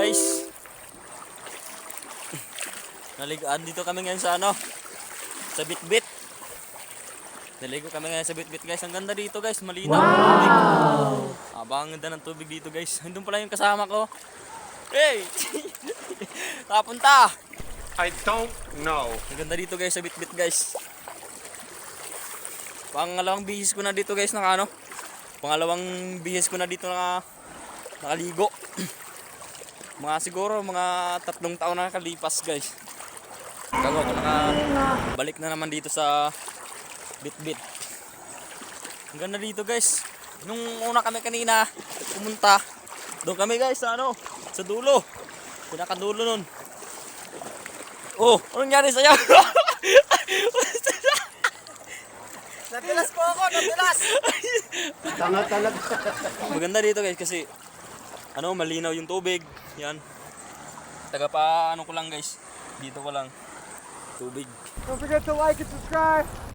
guys. Naligaan dito kami ngayon sa sa Bitbit. Naligo kami ngayon sa Bitbit guys. Ang ganda dito guys, malinaw. Wow! Ang ganda ng tubig dito guys. Doon pala yung kasama ko. Hey! Kapunta! I don't know. Ang ganda dito guys sa Bitbit guys. Pangalawang bihis ko na dito guys Pangalawang bihis ko na dito nakaligo. Siguro mga 3 taon na nakalipas guys. Bago ako nakabalik na naman dito sa Bitbit. Ang ganda dito guys. Nung una kami kanina pumunta, doon kami guys sa sa dulo. Pinakadulo nun. Oh, anong nangyari sa'yo? Napilas po ako, napilas! Tanga talaga. Maganda dito guys kasi malinaw yung tubig. Yan. Taga pa ko lang guys. Dito ko lang tubig. Don't forget to like and subscribe!